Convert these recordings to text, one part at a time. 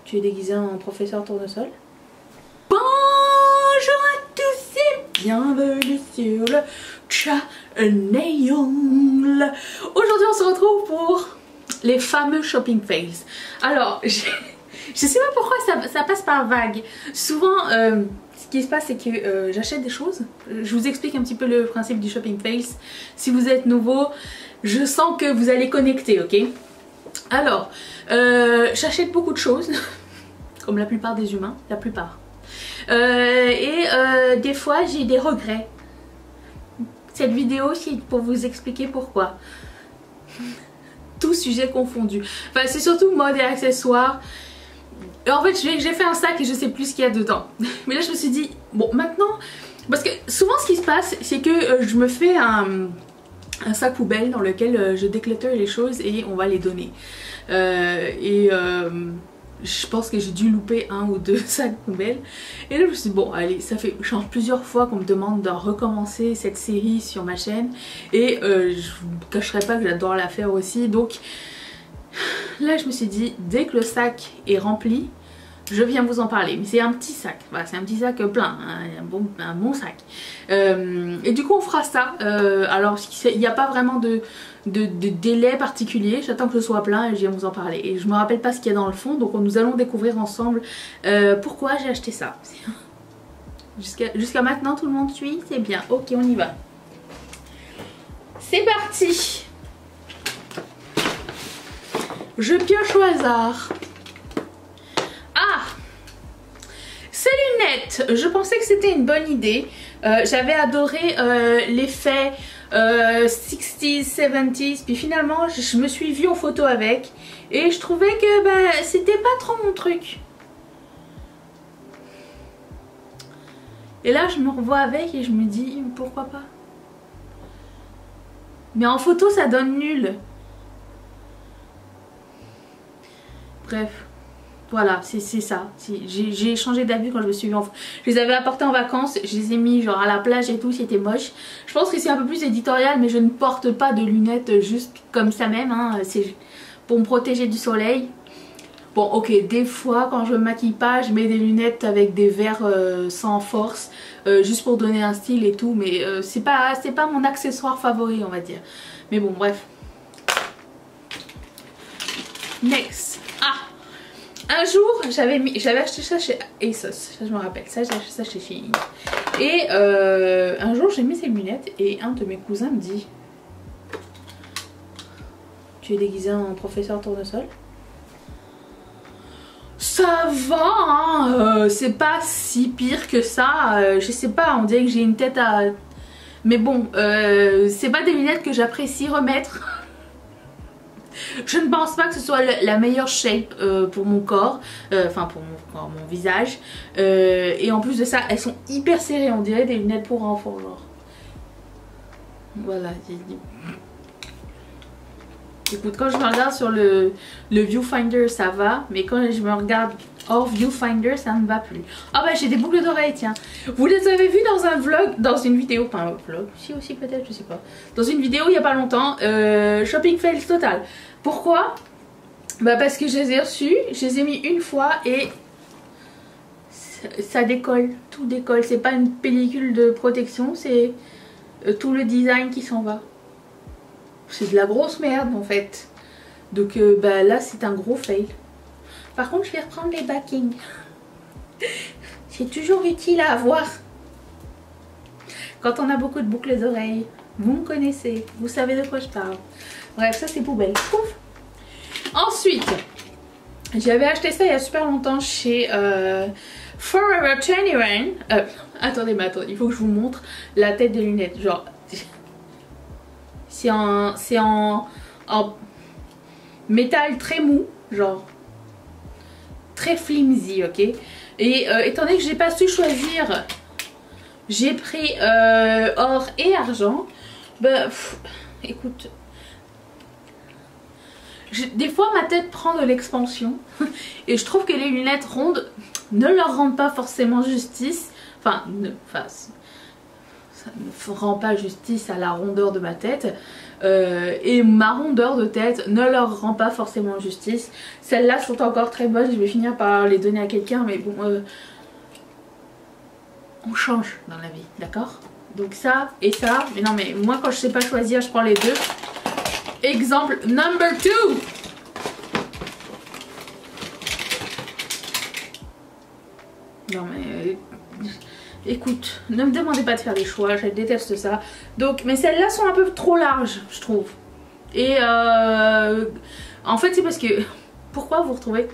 Tu es déguisé en professeur tournesol. Bonjour à tous et bienvenue sur le channel. Aujourd'hui on se retrouve pour les fameux shopping fails. Alors je sais pas pourquoi ça passe par vague. Souvent ce qui se passe c'est que j'achète des choses. Je vous explique un petit peu le principe du shopping fails. Si vous êtes nouveau, je sens que vous allez connecter, ok? Alors, j'achète beaucoup de choses, comme la plupart des humains, la plupart. Des fois j'ai des regrets. Cette vidéo c'est pour vous expliquer pourquoi. Tout sujet confondu. Enfin c'est surtout mode et accessoires. En fait j'ai fait un sac et je sais plus ce qu'il y a dedans. Mais là je me suis dit, bon maintenant, parce que souvent ce qui se passe c'est que je me fais un sac poubelle dans lequel je déclutter les choses et on va les donner. Je pense que j'ai dû louper un ou deux sacs poubelles. Et là je me suis dit bon allez, ça fait genre plusieurs fois qu'on me demande de recommencer cette série sur ma chaîne. Et je vous cacherai pas que j'adore la faire aussi. Donc là je me suis dit dès que le sac est rempli, je viens vous en parler. Mais c'est un petit sac, voilà, c'est un petit sac plein, hein, un bon sac. Et du coup on fera ça. Alors il n'y a pas vraiment de délai particulier, j'attends que ce soit plein et je viens vous en parler. Et je me rappelle pas ce qu'il y a dans le fond, donc nous allons découvrir ensemble pourquoi j'ai acheté ça. Jusqu'à maintenant tout le monde suit, c'est bien. Ok, on y va. C'est parti. Je pioche au hasard. Ah, ces lunettes, je pensais que c'était une bonne idée. J'avais adoré l'effet 60s, 70s, puis finalement je me suis vue en photo avec et je trouvais que c'était pas trop mon truc. Et là je me revois avec et je me dis pourquoi pas. Mais en photo ça donne nul. Bref. Voilà, c'est ça. J'ai changé d'avis quand je me suis vue en... Je les avais apportés en vacances, je les ai mis genre à la plage et tout, c'était moche. Je pense que c'est un peu plus éditorial, mais je ne porte pas de lunettes juste comme ça même, hein. C'est pour me protéger du soleil. Bon ok, des fois quand je me maquille pas, je mets des lunettes avec des verres sans force, juste pour donner un style et tout, mais c'est pas mon accessoire favori on va dire. Mais bon bref. Next. Ah, un jour j'avais acheté ça chez ASOS, ça je me rappelle, ça j'ai acheté ça chez Shein. Et un jour j'ai mis ces lunettes et un de mes cousins me dit: tu es déguisé en professeur tournesol? Ça va hein, c'est pas si pire que ça, je sais pas, on dirait que j'ai une tête à... Mais bon, c'est pas des lunettes que j'apprécie remettre. Je ne pense pas que ce soit la meilleure shape pour mon corps, enfin pour mon visage. Et en plus de ça, elles sont hyper serrées, on dirait des lunettes pour enfants genre. Voilà. Écoute, quand je me regarde sur le viewfinder ça va, mais quand je me regarde hors viewfinder ça ne va plus. Ah bah j'ai des boucles d'oreilles, tiens. Vous les avez vues dans un vlog, dans une vidéo, pas un vlog, si aussi peut-être, je sais pas. Dans une vidéo il y a pas longtemps, shopping fails total. Pourquoi? Bah parce que je les ai reçus, je les ai mis une fois et ça décolle, tout décolle. C'est pas une pellicule de protection, c'est tout le design qui s'en va. C'est de la grosse merde en fait. Donc bah là c'est un gros fail. Par contre je vais reprendre les backings. C'est toujours utile à avoir. Quand on a beaucoup de boucles d'oreilles. Vous me connaissez, vous savez de quoi je parle. Bref, ça c'est poubelle. Pouf. Ensuite, j'avais acheté ça il y a super longtemps chez Forever 21. Attendez, mais attendez, il faut que je vous montre la tête des lunettes. Genre, c'est en métal très mou, genre très flimsy, ok. Et étant donné que j'ai pas su choisir, j'ai pris or et argent. Bah, écoute, des fois ma tête prend de l'expansion et je trouve que les lunettes rondes ne leur rendent pas forcément justice. Ça ne rend pas justice à la rondeur de ma tête. et ma rondeur de tête ne leur rend pas forcément justice. Celles-là sont encore très bonnes, je vais finir par les donner à quelqu'un, mais bon, on change dans la vie, d'accord? Donc ça et ça, mais non mais moi quand je sais pas choisir, je prends les deux. Exemple number 2. Non mais écoute, ne me demandez pas de faire des choix, je déteste ça. Donc, mais celles-là sont un peu trop larges, je trouve. Et en fait c'est parce que pourquoi vous retrouvez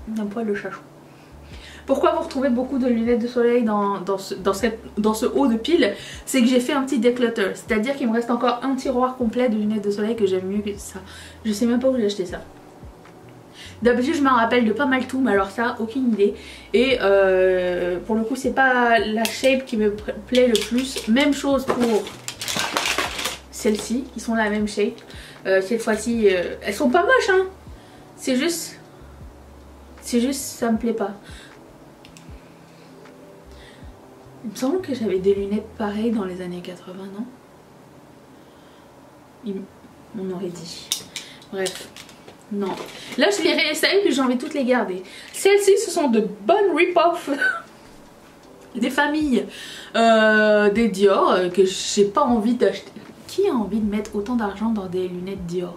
d'un poil le chachou. Pourquoi vous retrouvez beaucoup de lunettes de soleil dans ce haut de pile? C'est que j'ai fait un petit declutter, c'est-à-dire qu'il me reste encore un tiroir complet de lunettes de soleil que j'aime mieux que ça. Je sais même pas où j'ai acheté ça. D'habitude je me rappelle de pas mal tout, mais alors ça aucune idée. Et pour le coup c'est pas la shape qui me plaît le plus. Même chose pour celles-ci qui sont la même shape. Cette fois-ci elles sont pas moches hein. C'est juste ça me plaît pas. Il me semble que j'avais des lunettes pareilles dans les années 80, non? On aurait dit. Bref. Non. Là je les réessaye puis j'ai envie de toutes les garder. Celles-ci ce sont de bonnes rip-off des familles des Dior que j'ai pas envie d'acheter. Qui a envie de mettre autant d'argent dans des lunettes Dior?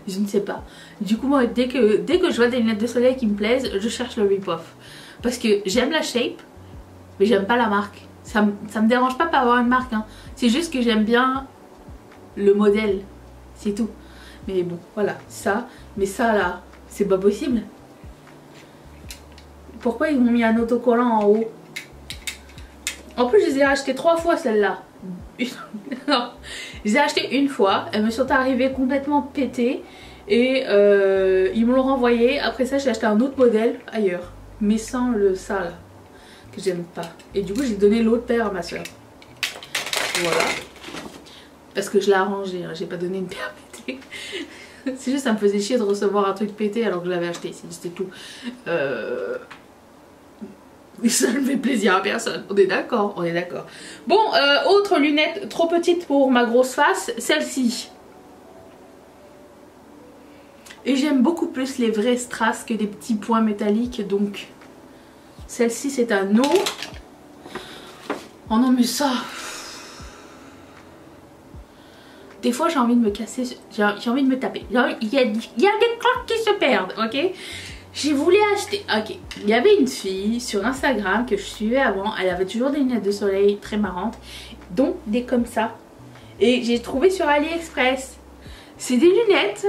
Je ne sais pas. Du coup moi dès que je vois des lunettes de soleil qui me plaisent, je cherche le rip-off. Parce que j'aime la shape, mais j'aime pas la marque. Ça me dérange pas avoir une marque hein. C'est juste que j'aime bien le modèle. C'est tout. Mais bon voilà ça. Mais ça là c'est pas possible. Pourquoi ils m'ont mis un autocollant en haut? En plus je les ai achetées 3 fois celles-là. Non, je les ai achetées une fois. Elles me sont arrivées complètement pétées. Et ils me l'ont renvoyé. Après ça j'ai acheté un autre modèle ailleurs. Mais sans le ça là. Que j'aime pas. Et du coup j'ai donné l'autre paire à ma soeur. Voilà. Parce que je l'ai arrangé, hein. J'ai pas donné une paire pétée. C'est juste ça me faisait chier de recevoir un truc pété alors que je l'avais acheté. C'était tout. Ça ne fait plaisir à personne. On est d'accord, on est d'accord. Bon, autre lunette trop petite pour ma grosse face, celle-ci. Et j'aime beaucoup plus les vrais strass que des petits points métalliques, donc celle-ci c'est un no. Oh non mais ça... Des fois j'ai envie de me casser, j'ai envie de me taper. Il y a des claques qui se perdent, ok? J'ai voulu acheter, ok. Il y avait une fille sur Instagram que je suivais avant, elle avait toujours des lunettes de soleil très marrantes, dont des comme ça. Et j'ai trouvé sur AliExpress. C'est des lunettes,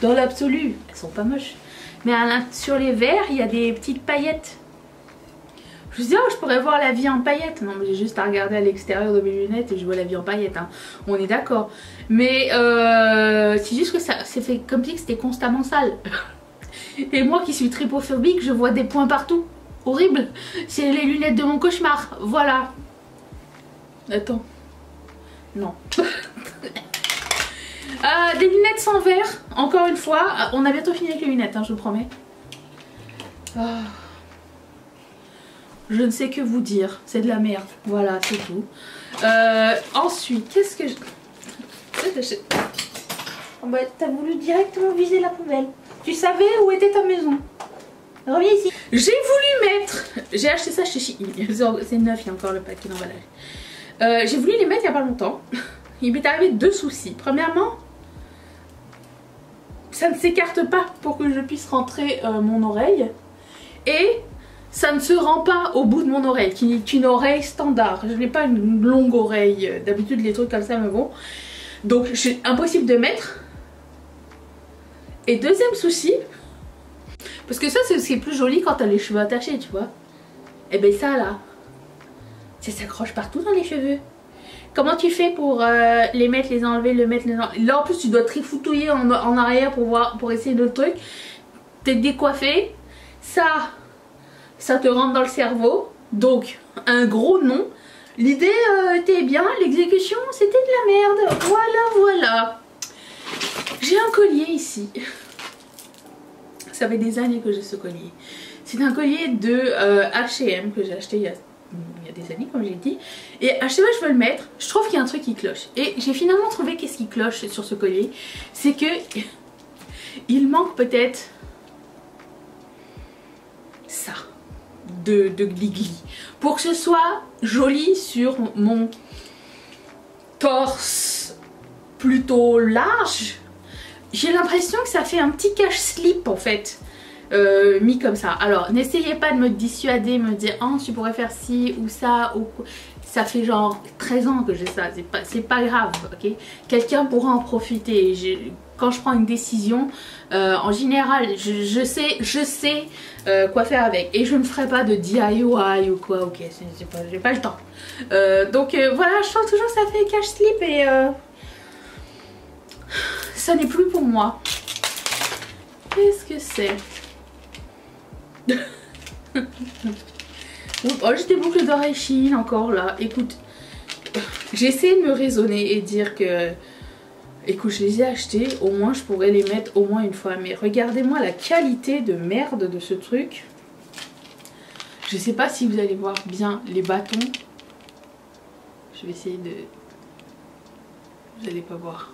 dans l'absolu, elles sont pas moches. Mais sur les verres, il y a des petites paillettes. Je me dis, oh, je pourrais voir la vie en paillettes. Non, mais j'ai juste à regarder à l'extérieur de mes lunettes et je vois la vie en paillettes. Hein. On est d'accord. Mais c'est juste que ça c'est fait comme si c'était constamment sale. Et moi qui suis tripophobique, je vois des points partout. Horrible. C'est les lunettes de mon cauchemar. Voilà. Attends. Non. Des lunettes sans verre. Encore une fois. On a bientôt fini avec les lunettes, hein, je vous promets. Je ne sais que vous dire. C'est de la merde. Voilà, c'est tout. Ensuite, qu'est-ce que je... Oh bah, t'as voulu directement viser la poubelle. Tu savais où était ta maison. Reviens ici. J'ai voulu mettre... J'ai acheté ça chez Shein. C'est neuf, il y a encore le paquet d'emballage. J'ai voulu les mettre il n'y a pas longtemps. Il m'est arrivé 2 soucis. Premièrement, ça ne s'écarte pas pour que je puisse rentrer mon oreille. Et ça ne se rend pas au bout de mon oreille, qui est une oreille standard. Je n'ai pas une longue oreille. D'habitude, les trucs comme ça me vont. Donc, c'est impossible de mettre. Et deuxième souci, parce que ça, c'est ce qui est plus joli quand t'as les cheveux attachés, tu vois. Et ben ça, là, ça s'accroche partout dans les cheveux. Comment tu fais pour les mettre, les enlever, le mettre, les enlever? Là, en plus, tu dois trifouiller en arrière pour essayer d'autres trucs. T'es décoiffé. Ça te rentre dans le cerveau. Donc, un gros non. L'idée était bien, l'exécution, c'était de la merde. Voilà. J'ai un collier ici. Ça fait des années que j'ai ce collier. C'est un collier de H&M que j'ai acheté il y a il y a des années comme j'ai dit. Et à chaque fois que je veux le mettre, je trouve qu'il y a un truc qui cloche. Et j'ai finalement trouvé qu'est-ce qui cloche sur ce collier. C'est que il manque peut-être ça de glis-glis. Pour que ce soit joli sur mon torse plutôt large, j'ai l'impression que ça fait un petit cache-slip en fait. Mis comme ça. Alors n'essayez pas de me dissuader, me dire oh tu pourrais faire ci ou ça ou ça fait genre 13 ans que j'ai ça, c'est pas grave, ok. Quelqu'un pourra en profiter. Quand je prends une décision, en général je sais quoi faire avec et je ne ferai pas de DIY ou quoi, ok, j'ai pas le temps. Donc voilà, je sens toujours que ça fait cache slip et ça n'est plus pour moi. Qu'est-ce que c'est? Oh, j'ai des boucles d'oreilles Shein encore là. Écoute, j'essaie de me raisonner et dire que écoute, je les ai achetés, au moins je pourrais les mettre au moins une fois. Mais regardez-moi la qualité de merde de ce truc. Je sais pas si vous allez voir bien les bâtons. Je vais essayer de... Vous allez pas voir.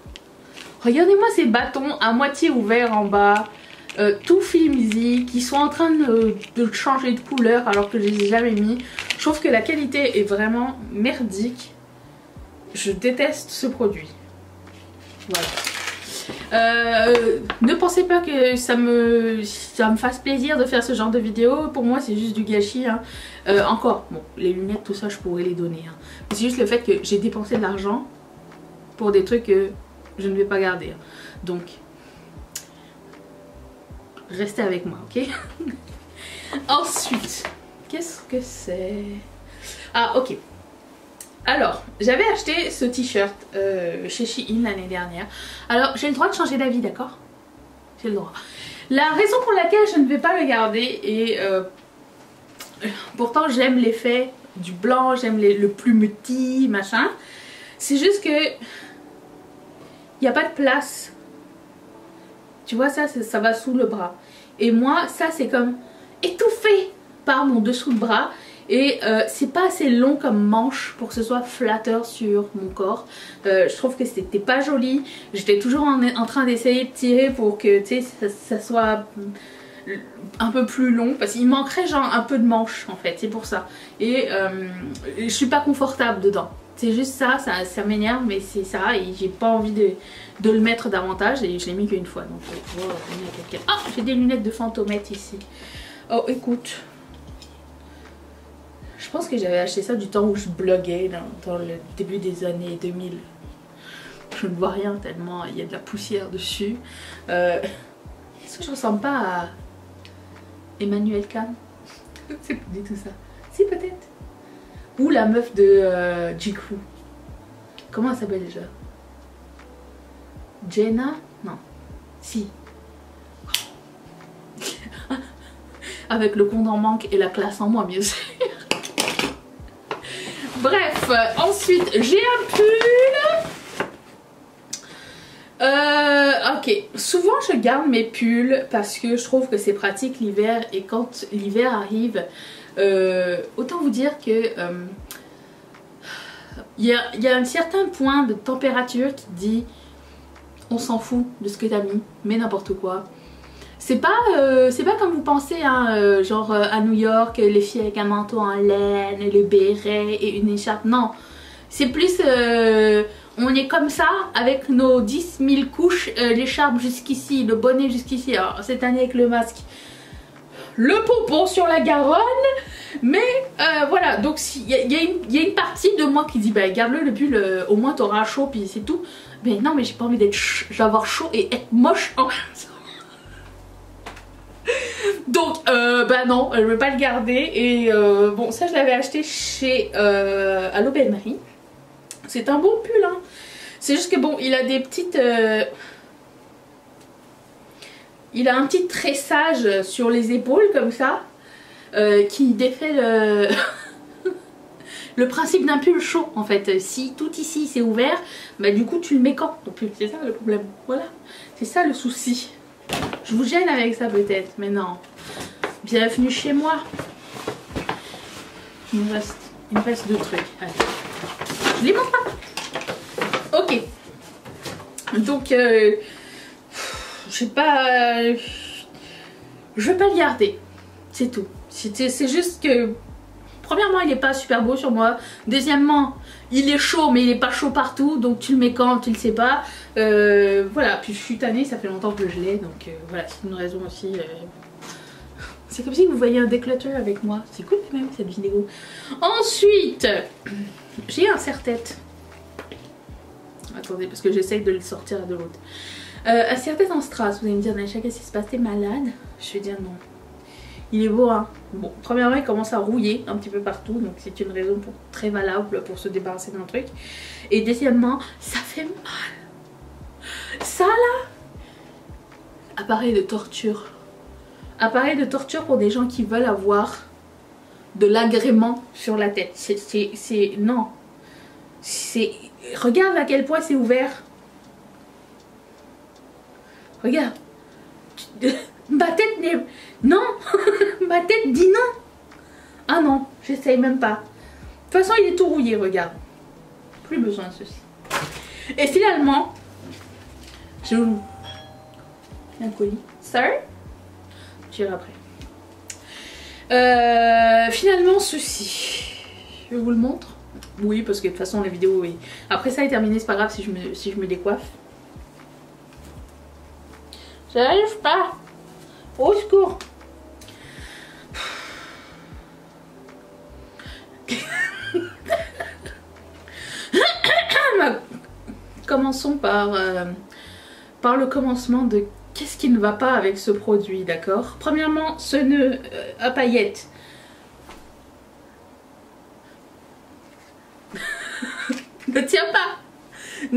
Regardez-moi ces bâtons à moitié ouverts en bas. Tout flimsy, qui sont en train de changer de couleur alors que je les ai jamais mis. Je trouve que la qualité est vraiment merdique. Je déteste ce produit. Voilà. Ne pensez pas que ça me fasse plaisir de faire ce genre de vidéo. Pour moi c'est juste du gâchis hein. Encore, bon, les lunettes tout ça je pourrais les donner hein. C'est juste le fait que j'ai dépensé de l'argent pour des trucs que je ne vais pas garder hein. Donc restez avec moi, ok. Ensuite, qu'est-ce que c'est? Ah, ok. Alors, j'avais acheté ce t-shirt chez Shein l'année dernière. Alors, j'ai le droit de changer d'avis, d'accord? J'ai le droit. La raison pour laquelle je ne vais pas le garder, et pourtant j'aime l'effet du blanc, j'aime le plumetis, machin. C'est juste que il n'y a pas de place. Tu vois ça, ça va sous le bras. Et moi, ça c'est comme étouffé par mon dessous de bras. Et c'est pas assez long comme manche pour que ce soit flatteur sur mon corps. Je trouve que c'était pas joli. J'étais toujours en train d'essayer de tirer pour que tu sais, ça soit un peu plus long. Parce qu'il manquerait genre un peu de manche en fait. C'est pour ça. Et je suis pas confortable dedans. C'est juste ça m'énerve, mais c'est ça. Et j'ai pas envie de le mettre davantage. Et je l'ai mis qu'une fois. Donc oh, j'ai des lunettes de fantomètre ici. Oh écoute. Je pense que j'avais acheté ça du temps où je bloguais dans le début des années 2000. Je ne vois rien tellement il y a de la poussière dessus. Est-ce que je ressemble pas à Emmanuel Khan? C'est pas du tout ça. Si peut-être. Ou la meuf de Jiku. Comment elle s'appelle déjà? Jenna? Non. Si. Avec le compte en banque et la classe en moi bien sûr. Bref, ensuite j'ai un pull. Ok, souvent je garde mes pulls parce que je trouve que c'est pratique l'hiver. Et quand l'hiver arrive, autant vous dire que il y a un certain point de température qui dit on s'en fout de ce que t'as mis, mais n'importe quoi. C'est pas comme vous pensez, hein, genre à New York, les filles avec un manteau en laine, le béret et une écharpe. Non, c'est plus, on est comme ça avec nos 10 000 couches, l'écharpe jusqu'ici, le bonnet jusqu'ici. Alors cette année avec le masque, le pompon sur la Garonne. Mais voilà, donc il y a une partie de moi qui dit bah garde-le le pull, au moins t'auras chaud puis c'est tout. Mais non, mais j'ai pas envie d'avoir chaud et être moche en même temps. Donc bah non, je vais pas le garder. Et bon, ça je l'avais acheté chez à l'aubainerie. C'est un bon pull hein. C'est juste que bon, il a des petites il a un petit tressage sur les épaules comme ça, qui défait le le principe d'un pull chaud en fait. Si tout ici c'est ouvert, bah du coup tu le mets quand ton pull, c'est ça le problème. Voilà, c'est ça le souci. Je vous gêne avec ça peut-être, mais non. Bienvenue chez moi. Il me reste 2 trucs. Allez. Je les montre pas. Ok. Donc, je sais pas. Je vais pas le garder. C'est tout. C'est juste que. Premièrement, il est pas super beau sur moi. Deuxièmement, il est chaud, mais il est pas chaud partout. Donc, tu le mets quand, tu le sais pas. Voilà. Puis, je suis tannée, ça fait longtemps que je l'ai. Donc, voilà, c'est une raison aussi. C'est comme si vous voyez un déclutter avec moi. C'est cool quand même cette vidéo. Ensuite, j'ai un serre-tête. Attendez, parce que j'essaye de le sortir de l'autre. Un serre-tête en strass. Vous allez me dire, Naïcha, qu'est-ce qui se passe? T'es malade? Je vais dire non. Il est beau, hein. Bon, premièrement, il commence à rouiller un petit peu partout. Donc c'est une raison très valable pour se débarrasser d'un truc. Et deuxièmement, ça fait mal. Ça là, appareil de torture. Appareil de torture pour des gens qui veulent avoir de l'agrément sur la tête. Non. Regarde à quel point c'est ouvert. Regarde. Ma tête n'est... Non. Ma tête dit non. Ah non, j'essaye même pas. De toute façon, il est tout rouillé, regarde. Plus besoin de ceci. Et finalement, j'ai un colis. Sir? J'irai après. Finalement, ceci. Je vous le montre. Oui, parce que de toute façon, la vidéo, oui. Après ça est terminé, c'est pas grave si je me décoiffe. J'arrive pas. Au secours. Commençons par le commencement de qu'est-ce qui ne va pas avec ce produit, d'accord? Premièrement, ce nœud à paillettes. Ne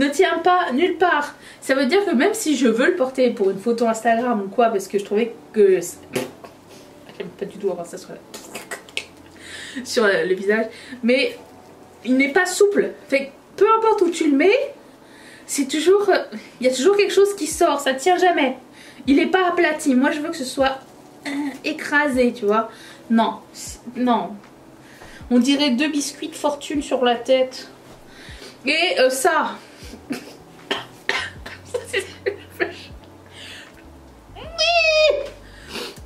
tient pas nulle part. Ça veut dire que même si je veux le porter pour une photo Instagram ou quoi, parce que je trouvais que j'aime pas du tout avoir ça sur le visage, mais il n'est pas souple. Fait que peu importe où tu le mets, c'est toujours, il y a toujours quelque chose qui sort, ça tient jamais. Il n'est pas aplati. Moi je veux que ce soit écrasé, tu vois. Non, non. On dirait 2 biscuits de fortune sur la tête. Et ça.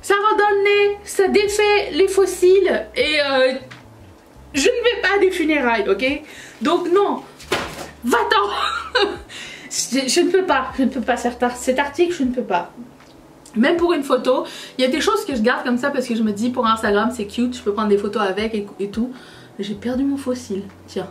Ça redonne le nez, ça défait les fossiles et je ne vais pas à des funérailles, ok? Donc non, va-t'en. Je ne peux pas, cet article, je ne peux pas. Même pour une photo, il y a des choses que je garde comme ça parce que je me dis pour Instagram c'est cute, je peux prendre des photos avec et tout. J'ai perdu mon fossile, tiens.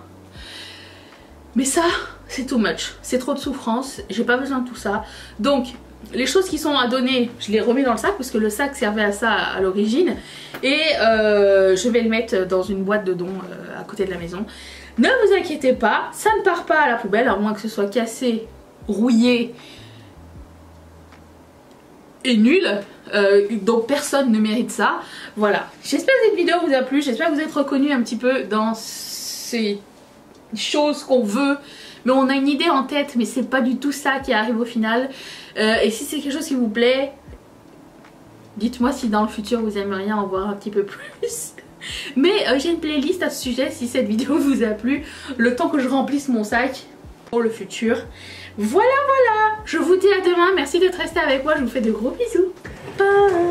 Mais ça, c'est too much, c'est trop de souffrance, j'ai pas besoin de tout ça. Donc, les choses qui sont à donner, je les remets dans le sac parce que le sac servait à ça à l'origine. Et je vais le mettre dans une boîte de dons à côté de la maison. Ne vous inquiétez pas, ça ne part pas à la poubelle, à moins que ce soit cassé, rouillé et nul. Donc personne ne mérite ça. Voilà, j'espère que cette vidéo vous a plu, j'espère que vous êtes reconnus un petit peu dans ces choses qu'on veut, mais on a une idée en tête, mais c'est pas du tout ça qui arrive au final. Et si c'est quelque chose qui vous plaît, dites-moi si dans le futur vous aimeriez en voir un petit peu plus. Mais j'ai une playlist à ce sujet si cette vidéo vous a plu, le temps que je remplisse mon sac pour le futur. Voilà, voilà, je vous dis à demain, merci d'être resté avec moi, je vous fais de gros bisous. Bye.